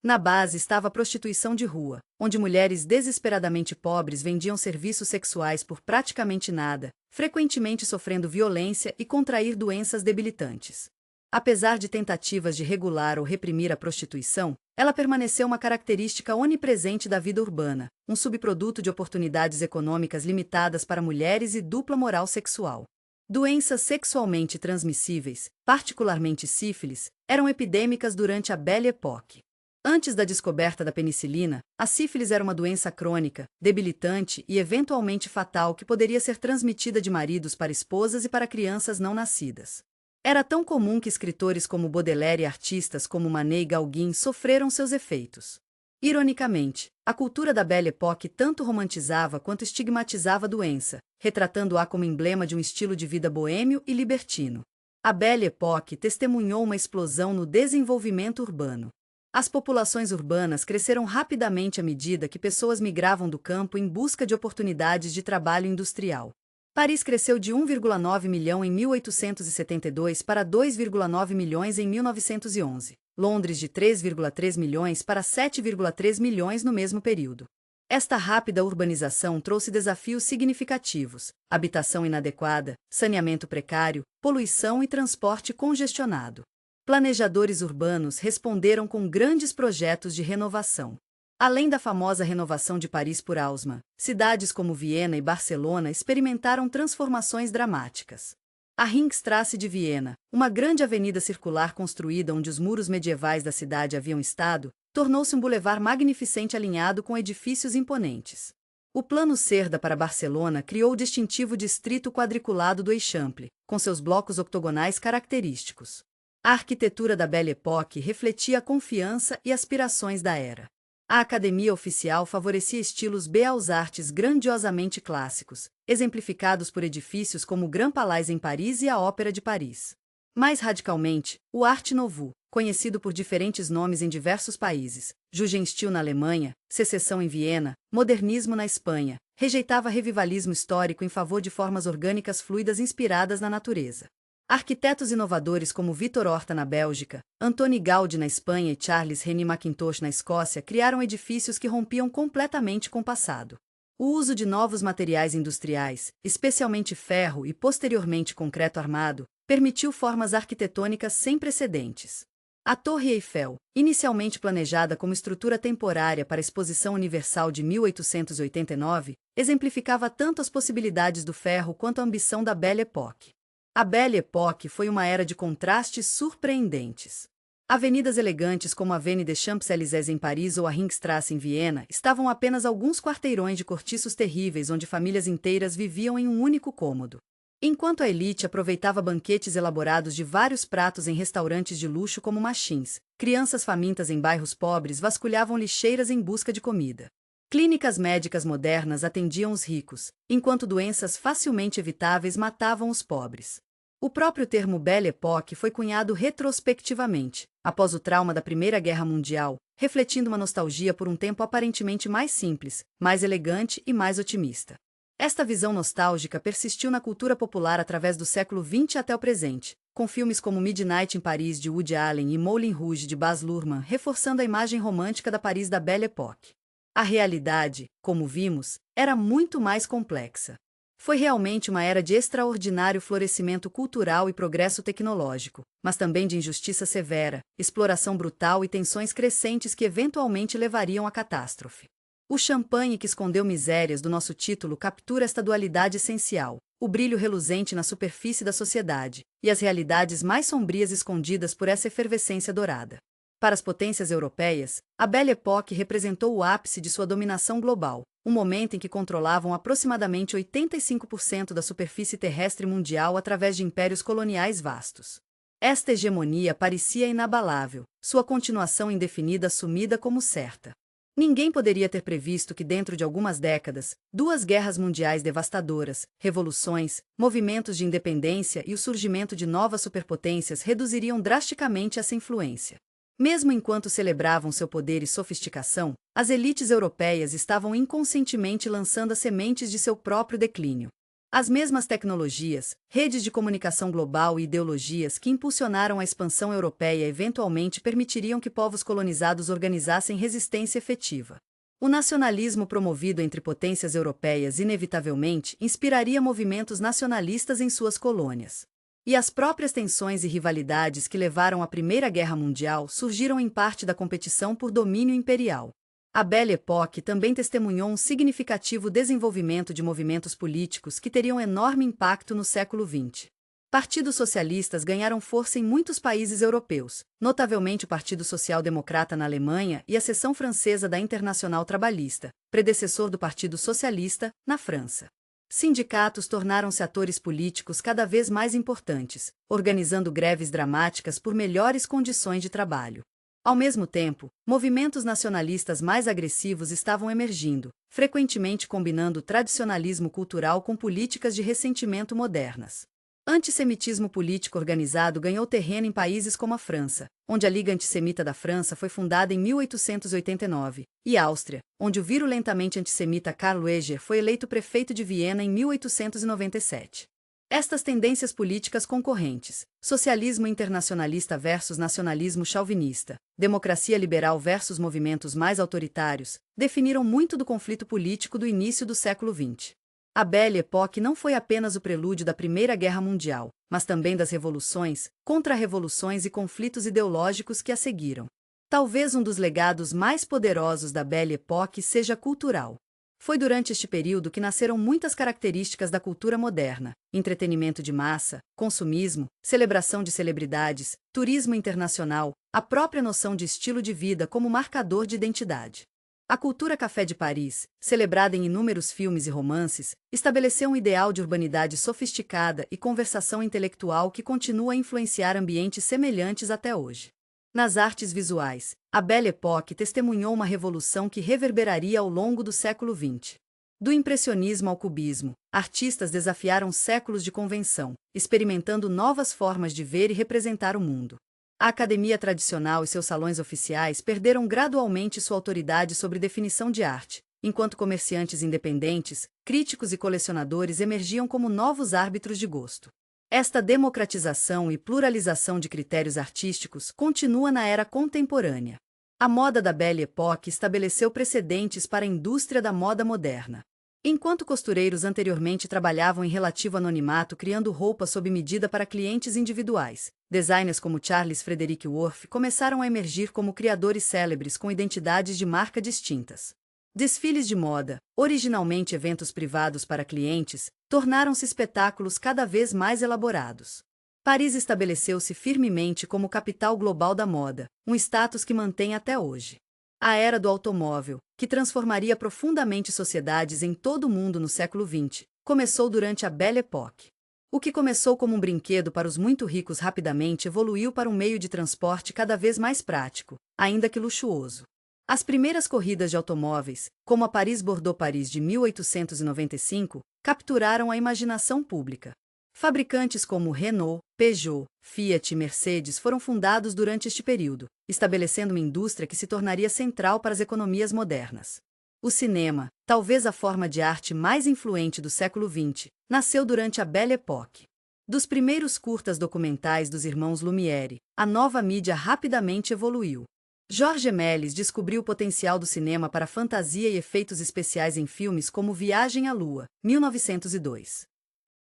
Na base estava a prostituição de rua, onde mulheres desesperadamente pobres vendiam serviços sexuais por praticamente nada, frequentemente sofrendo violência e contrair doenças debilitantes. Apesar de tentativas de regular ou reprimir a prostituição, ela permaneceu uma característica onipresente da vida urbana, um subproduto de oportunidades econômicas limitadas para mulheres e dupla moral sexual. Doenças sexualmente transmissíveis, particularmente sífilis, eram epidêmicas durante a Belle Époque. Antes da descoberta da penicilina, a sífilis era uma doença crônica, debilitante e eventualmente fatal que poderia ser transmitida de maridos para esposas e para crianças não nascidas. Era tão comum que escritores como Baudelaire e artistas como Manet e Gauguin sofreram seus efeitos. Ironicamente, a cultura da Belle Époque tanto romantizava quanto estigmatizava a doença, retratando-a como emblema de um estilo de vida boêmio e libertino. A Belle Époque testemunhou uma explosão no desenvolvimento urbano. As populações urbanas cresceram rapidamente à medida que pessoas migravam do campo em busca de oportunidades de trabalho industrial. Paris cresceu de 1,9 milhão em 1872 para 2,9 milhões em 1911. Londres de 3,3 milhões para 7,3 milhões no mesmo período. Esta rápida urbanização trouxe desafios significativos: habitação inadequada, saneamento precário, poluição e transporte congestionado. Planejadores urbanos responderam com grandes projetos de renovação. Além da famosa renovação de Paris por Haussmann, cidades como Viena e Barcelona experimentaram transformações dramáticas. A Ringstrasse de Viena, uma grande avenida circular construída onde os muros medievais da cidade haviam estado, tornou-se um bulevar magnificente alinhado com edifícios imponentes. O Plano Cerda para Barcelona criou o distintivo distrito quadriculado do Eixample, com seus blocos octogonais característicos. A arquitetura da Belle Époque refletia a confiança e aspirações da era. A Academia Oficial favorecia estilos beaux-arts grandiosamente clássicos, exemplificados por edifícios como o Grand Palais em Paris e a Ópera de Paris. Mais radicalmente, o Art Nouveau, conhecido por diferentes nomes em diversos países, Jugendstil na Alemanha, Secessão em Viena, Modernismo na Espanha, rejeitava revivalismo histórico em favor de formas orgânicas fluidas inspiradas na natureza. Arquitetos inovadores como Victor Horta na Bélgica, Antoni Gaudí na Espanha e Charles René Mackintosh na Escócia criaram edifícios que rompiam completamente com o passado. O uso de novos materiais industriais, especialmente ferro e posteriormente concreto armado, permitiu formas arquitetônicas sem precedentes. A Torre Eiffel, inicialmente planejada como estrutura temporária para a Exposição Universal de 1889, exemplificava tanto as possibilidades do ferro quanto a ambição da Belle Époque. A Belle Époque foi uma era de contrastes surpreendentes. Avenidas elegantes como a Avenue des Champs-Élysées em Paris ou a Ringstrasse em Viena estavam a apenas alguns quarteirões de cortiços terríveis onde famílias inteiras viviam em um único cômodo. Enquanto a elite aproveitava banquetes elaborados de vários pratos em restaurantes de luxo como Machins, crianças famintas em bairros pobres vasculhavam lixeiras em busca de comida. Clínicas médicas modernas atendiam os ricos, enquanto doenças facilmente evitáveis matavam os pobres. O próprio termo Belle Époque foi cunhado retrospectivamente, após o trauma da Primeira Guerra Mundial, refletindo uma nostalgia por um tempo aparentemente mais simples, mais elegante e mais otimista. Esta visão nostálgica persistiu na cultura popular através do século XX até o presente, com filmes como Midnight em Paris de Woody Allen e Moulin Rouge de Baz Luhrmann reforçando a imagem romântica da Paris da Belle Époque. A realidade, como vimos, era muito mais complexa. Foi realmente uma era de extraordinário florescimento cultural e progresso tecnológico, mas também de injustiça severa, exploração brutal e tensões crescentes que eventualmente levariam à catástrofe. O champanhe que escondeu misérias do nosso título captura esta dualidade essencial, o brilho reluzente na superfície da sociedade, e as realidades mais sombrias escondidas por essa efervescência dourada. Para as potências europeias, a Belle Époque representou o ápice de sua dominação global, um momento em que controlavam aproximadamente 85% da superfície terrestre mundial através de impérios coloniais vastos. Esta hegemonia parecia inabalável, sua continuação indefinida assumida como certa. Ninguém poderia ter previsto que dentro de algumas décadas, duas guerras mundiais devastadoras, revoluções, movimentos de independência e o surgimento de novas superpotências reduziriam drasticamente essa influência. Mesmo enquanto celebravam seu poder e sofisticação, as elites europeias estavam inconscientemente lançando as sementes de seu próprio declínio. As mesmas tecnologias, redes de comunicação global e ideologias que impulsionaram a expansão europeia eventualmente permitiriam que povos colonizados organizassem resistência efetiva. O nacionalismo promovido entre potências europeias inevitavelmente inspiraria movimentos nacionalistas em suas colônias. E as próprias tensões e rivalidades que levaram à Primeira Guerra Mundial surgiram em parte da competição por domínio imperial. A Belle Époque também testemunhou um significativo desenvolvimento de movimentos políticos que teriam enorme impacto no século XX. Partidos socialistas ganharam força em muitos países europeus, notavelmente o Partido Social Democrata na Alemanha e a seção francesa da Internacional Trabalhista, predecessor do Partido Socialista, na França. Sindicatos tornaram-se atores políticos cada vez mais importantes, organizando greves dramáticas por melhores condições de trabalho. Ao mesmo tempo, movimentos nacionalistas mais agressivos estavam emergindo, frequentemente combinando tradicionalismo cultural com políticas de ressentimento modernas. Antissemitismo político organizado ganhou terreno em países como a França, onde a Liga Antissemita da França foi fundada em 1889, e Áustria, onde o virulentamente antissemita Karl Lueger foi eleito prefeito de Viena em 1897. Estas tendências políticas concorrentes, socialismo internacionalista versus nacionalismo chauvinista, democracia liberal versus movimentos mais autoritários, definiram muito do conflito político do início do século XX. A Belle Époque não foi apenas o prelúdio da Primeira Guerra Mundial, mas também das revoluções, contra-revoluções e conflitos ideológicos que a seguiram. Talvez um dos legados mais poderosos da Belle Époque seja cultural. Foi durante este período que nasceram muitas características da cultura moderna: entretenimento de massa, consumismo, celebração de celebridades, turismo internacional, a própria noção de estilo de vida como marcador de identidade. A cultura café de Paris, celebrada em inúmeros filmes e romances, estabeleceu um ideal de urbanidade sofisticada e conversação intelectual que continua a influenciar ambientes semelhantes até hoje. Nas artes visuais, a Belle Époque testemunhou uma revolução que reverberaria ao longo do século XX. Do impressionismo ao cubismo, artistas desafiaram séculos de convenção, experimentando novas formas de ver e representar o mundo. A academia tradicional e seus salões oficiais perderam gradualmente sua autoridade sobre definição de arte, enquanto comerciantes independentes, críticos e colecionadores emergiam como novos árbitros de gosto. Esta democratização e pluralização de critérios artísticos continua na era contemporânea. A moda da Belle Époque estabeleceu precedentes para a indústria da moda moderna. Enquanto costureiros anteriormente trabalhavam em relativo anonimato criando roupas sob medida para clientes individuais, designers como Charles Frederick Worth começaram a emergir como criadores célebres com identidades de marca distintas. Desfiles de moda, originalmente eventos privados para clientes, tornaram-se espetáculos cada vez mais elaborados. Paris estabeleceu-se firmemente como capital global da moda, um status que mantém até hoje. A era do automóvel, que transformaria profundamente sociedades em todo o mundo no século XX, começou durante a Belle Époque. O que começou como um brinquedo para os muito ricos rapidamente evoluiu para um meio de transporte cada vez mais prático, ainda que luxuoso. As primeiras corridas de automóveis, como a Paris-Bordeaux-Paris de 1895, capturaram a imaginação pública. Fabricantes como Renault, Peugeot, Fiat e Mercedes foram fundados durante este período, estabelecendo uma indústria que se tornaria central para as economias modernas. O cinema, talvez a forma de arte mais influente do século XX, nasceu durante a Belle Époque. Dos primeiros curtas documentais dos irmãos Lumière, a nova mídia rapidamente evoluiu. Georges Méliès descobriu o potencial do cinema para fantasia e efeitos especiais em filmes como Viagem à Lua, 1902.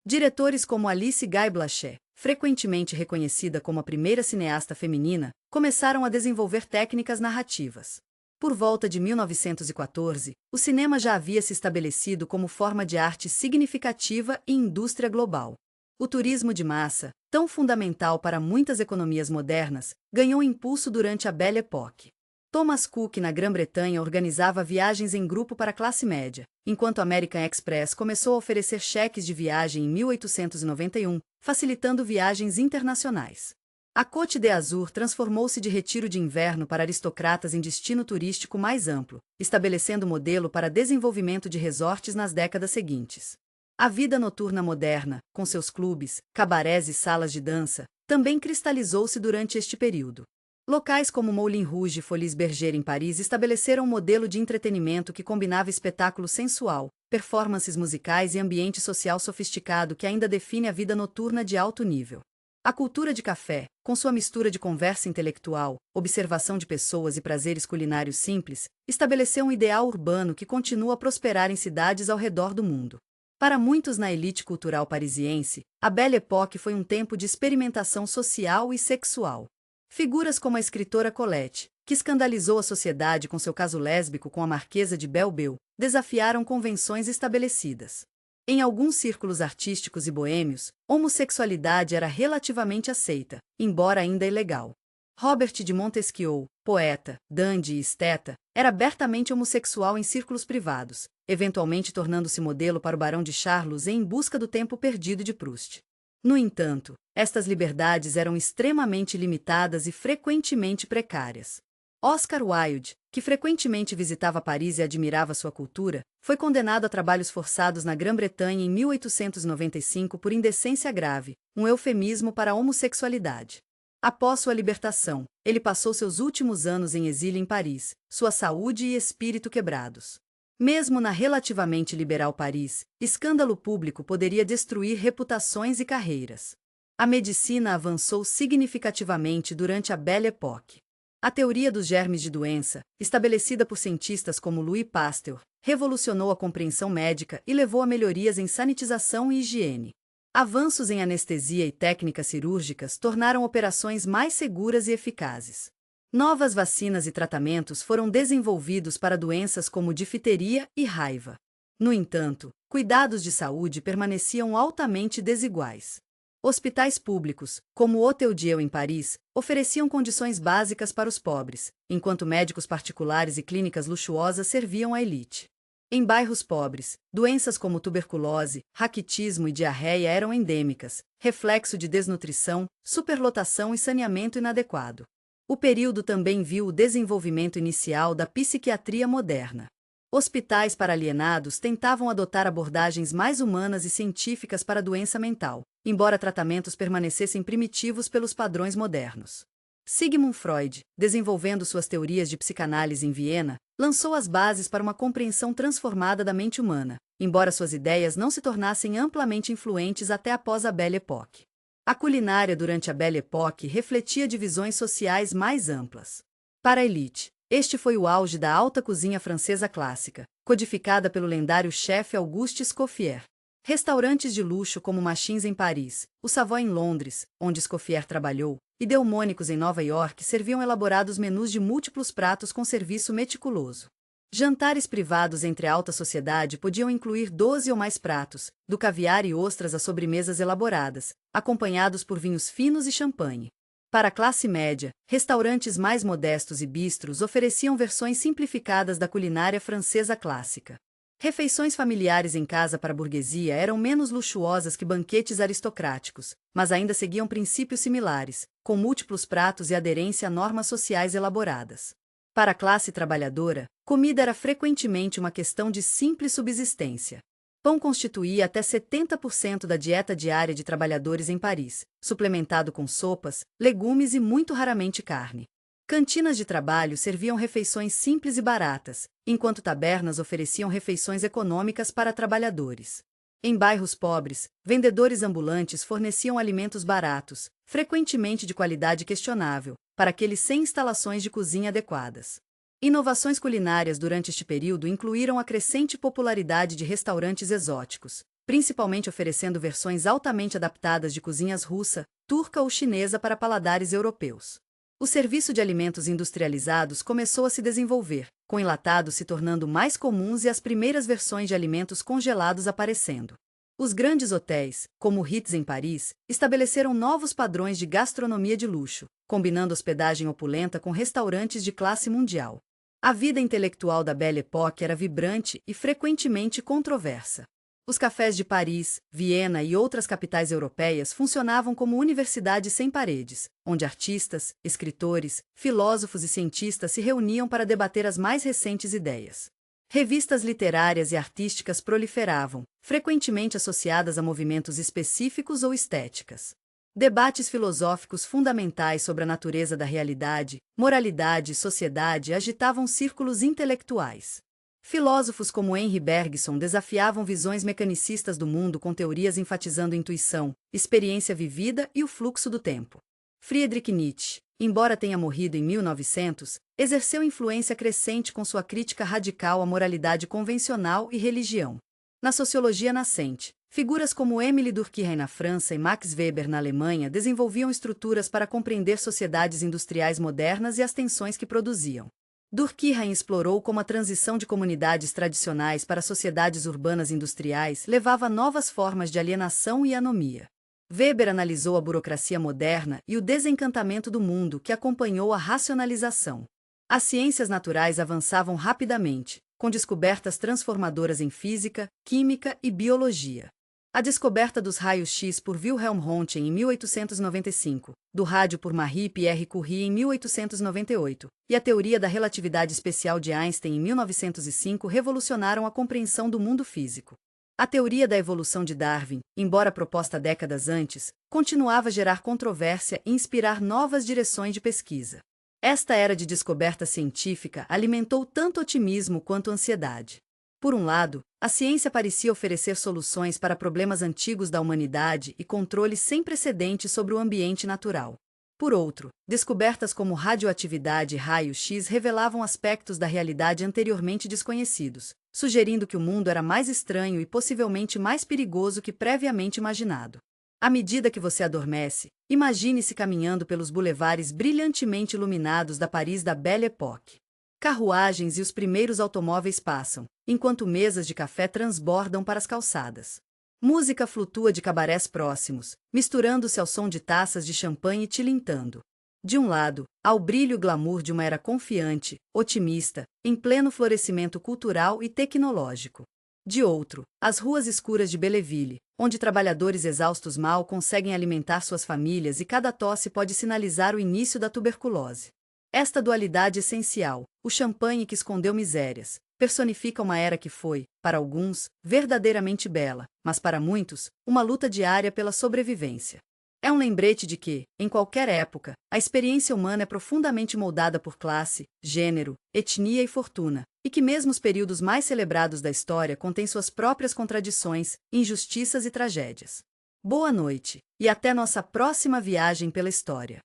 Diretores como Alice Guy Blaché, frequentemente reconhecida como a primeira cineasta feminina, começaram a desenvolver técnicas narrativas. Por volta de 1914, o cinema já havia se estabelecido como forma de arte significativa e indústria global. O turismo de massa, tão fundamental para muitas economias modernas, ganhou impulso durante a Belle Époque. Thomas Cook na Grã-Bretanha organizava viagens em grupo para a classe média, enquanto a American Express começou a oferecer cheques de viagem em 1891, facilitando viagens internacionais. A Côte d'Azur transformou-se de retiro de inverno para aristocratas em destino turístico mais amplo, estabelecendo modelo para desenvolvimento de resorts nas décadas seguintes. A vida noturna moderna, com seus clubes, cabarés e salas de dança, também cristalizou-se durante este período. Locais como Moulin Rouge e Folies Bergère em Paris estabeleceram um modelo de entretenimento que combinava espetáculo sensual, performances musicais e ambiente social sofisticado que ainda define a vida noturna de alto nível. A cultura de café, com sua mistura de conversa intelectual, observação de pessoas e prazeres culinários simples, estabeleceu um ideal urbano que continua a prosperar em cidades ao redor do mundo. Para muitos na elite cultural parisiense, a Belle Époque foi um tempo de experimentação social e sexual. Figuras como a escritora Colette, que escandalizou a sociedade com seu caso lésbico com a marquesa de Belle-Belle, desafiaram convenções estabelecidas. Em alguns círculos artísticos e boêmios, homossexualidade era relativamente aceita, embora ainda ilegal. Robert de Montesquieu, poeta, dandy e esteta, era abertamente homossexual em círculos privados, eventualmente tornando-se modelo para o Barão de Charlus em Busca do Tempo Perdido de Proust. No entanto, estas liberdades eram extremamente limitadas e frequentemente precárias. Oscar Wilde, que frequentemente visitava Paris e admirava sua cultura, foi condenado a trabalhos forçados na Grã-Bretanha em 1895 por indecência grave, um eufemismo para a homossexualidade. Após sua libertação, ele passou seus últimos anos em exílio em Paris, sua saúde e espírito quebrados. Mesmo na relativamente liberal Paris, escândalo público poderia destruir reputações e carreiras. A medicina avançou significativamente durante a Belle Époque. A teoria dos germes de doença, estabelecida por cientistas como Louis Pasteur, revolucionou a compreensão médica e levou a melhorias em sanitização e higiene. Avanços em anestesia e técnicas cirúrgicas tornaram operações mais seguras e eficazes. Novas vacinas e tratamentos foram desenvolvidos para doenças como difteria e raiva. No entanto, cuidados de saúde permaneciam altamente desiguais. Hospitais públicos, como o Hôtel Dieu em Paris, ofereciam condições básicas para os pobres, enquanto médicos particulares e clínicas luxuosas serviam à elite. Em bairros pobres, doenças como tuberculose, raquitismo e diarreia eram endêmicas, reflexo de desnutrição, superlotação e saneamento inadequado. O período também viu o desenvolvimento inicial da psiquiatria moderna. Hospitais para alienados tentavam adotar abordagens mais humanas e científicas para a doença mental, embora tratamentos permanecessem primitivos pelos padrões modernos. Sigmund Freud, desenvolvendo suas teorias de psicanálise em Viena, lançou as bases para uma compreensão transformada da mente humana, embora suas ideias não se tornassem amplamente influentes até após a Belle Époque. A culinária durante a Belle Époque refletia divisões sociais mais amplas. Para a elite, este foi o auge da alta cozinha francesa clássica, codificada pelo lendário chefe Auguste Escoffier. Restaurantes de luxo como Machins em Paris, o Savoy em Londres, onde Escoffier trabalhou, e Delmônicos em Nova York serviam elaborados menus de múltiplos pratos com serviço meticuloso. Jantares privados entre a alta sociedade podiam incluir 12 ou mais pratos, do caviar e ostras a sobremesas elaboradas, acompanhados por vinhos finos e champanhe. Para a classe média, restaurantes mais modestos e bistros ofereciam versões simplificadas da culinária francesa clássica. Refeições familiares em casa para a burguesia eram menos luxuosas que banquetes aristocráticos, mas ainda seguiam princípios similares, com múltiplos pratos e aderência a normas sociais elaboradas. Para a classe trabalhadora, comida era frequentemente uma questão de simples subsistência. Pão constituía até 70% da dieta diária de trabalhadores em Paris, suplementado com sopas, legumes e muito raramente carne. Cantinas de trabalho serviam refeições simples e baratas, enquanto tabernas ofereciam refeições econômicas para trabalhadores. Em bairros pobres, vendedores ambulantes forneciam alimentos baratos, frequentemente de qualidade questionável, para aqueles sem instalações de cozinha adequadas. Inovações culinárias durante este período incluíram a crescente popularidade de restaurantes exóticos, principalmente oferecendo versões altamente adaptadas de cozinhas russa, turca ou chinesa para paladares europeus. O serviço de alimentos industrializados começou a se desenvolver, com enlatados se tornando mais comuns e as primeiras versões de alimentos congelados aparecendo. Os grandes hotéis, como o Ritz em Paris, estabeleceram novos padrões de gastronomia de luxo, combinando hospedagem opulenta com restaurantes de classe mundial. A vida intelectual da Belle Époque era vibrante e frequentemente controversa. Os cafés de Paris, Viena e outras capitais europeias funcionavam como universidades sem paredes, onde artistas, escritores, filósofos e cientistas se reuniam para debater as mais recentes ideias. Revistas literárias e artísticas proliferavam, frequentemente associadas a movimentos específicos ou estéticas. Debates filosóficos fundamentais sobre a natureza da realidade, moralidade e sociedade agitavam círculos intelectuais. Filósofos como Henri Bergson desafiavam visões mecanicistas do mundo com teorias enfatizando intuição, experiência vivida e o fluxo do tempo. Friedrich Nietzsche, embora tenha morrido em 1900, exerceu influência crescente com sua crítica radical à moralidade convencional e religião. Na sociologia nascente, figuras como Émile Durkheim na França e Max Weber na Alemanha desenvolviam estruturas para compreender sociedades industriais modernas e as tensões que produziam. Durkheim explorou como a transição de comunidades tradicionais para sociedades urbanas industriais levava a novas formas de alienação e anomia. Weber analisou a burocracia moderna e o desencantamento do mundo que acompanhou a racionalização. As ciências naturais avançavam rapidamente, com descobertas transformadoras em física, química e biologia. A descoberta dos raios-x por Wilhelm Röntgen em 1895, do rádio por Marie-Pierre Curie em 1898, e a teoria da relatividade especial de Einstein em 1905 revolucionaram a compreensão do mundo físico. A teoria da evolução de Darwin, embora proposta décadas antes, continuava a gerar controvérsia e inspirar novas direções de pesquisa. Esta era de descoberta científica alimentou tanto otimismo quanto ansiedade. Por um lado, a ciência parecia oferecer soluções para problemas antigos da humanidade e controle sem precedentes sobre o ambiente natural. Por outro, descobertas como radioatividade e raio-x revelavam aspectos da realidade anteriormente desconhecidos, sugerindo que o mundo era mais estranho e possivelmente mais perigoso que previamente imaginado. À medida que você adormece, imagine-se caminhando pelos bulevares brilhantemente iluminados da Paris da Belle Époque. Carruagens e os primeiros automóveis passam, enquanto mesas de café transbordam para as calçadas. Música flutua de cabarés próximos, misturando-se ao som de taças de champanhe tilintando. De um lado, há o brilho e glamour de uma era confiante, otimista, em pleno florescimento cultural e tecnológico. De outro, as ruas escuras de Belleville, onde trabalhadores exaustos mal conseguem alimentar suas famílias e cada tosse pode sinalizar o início da tuberculose. Esta dualidade essencial, o champanhe que escondeu misérias, personifica uma era que foi, para alguns, verdadeiramente bela, mas para muitos, uma luta diária pela sobrevivência. É um lembrete de que, em qualquer época, a experiência humana é profundamente moldada por classe, gênero, etnia e fortuna, e que mesmo os períodos mais celebrados da história contêm suas próprias contradições, injustiças e tragédias. Boa noite, e até nossa próxima viagem pela história.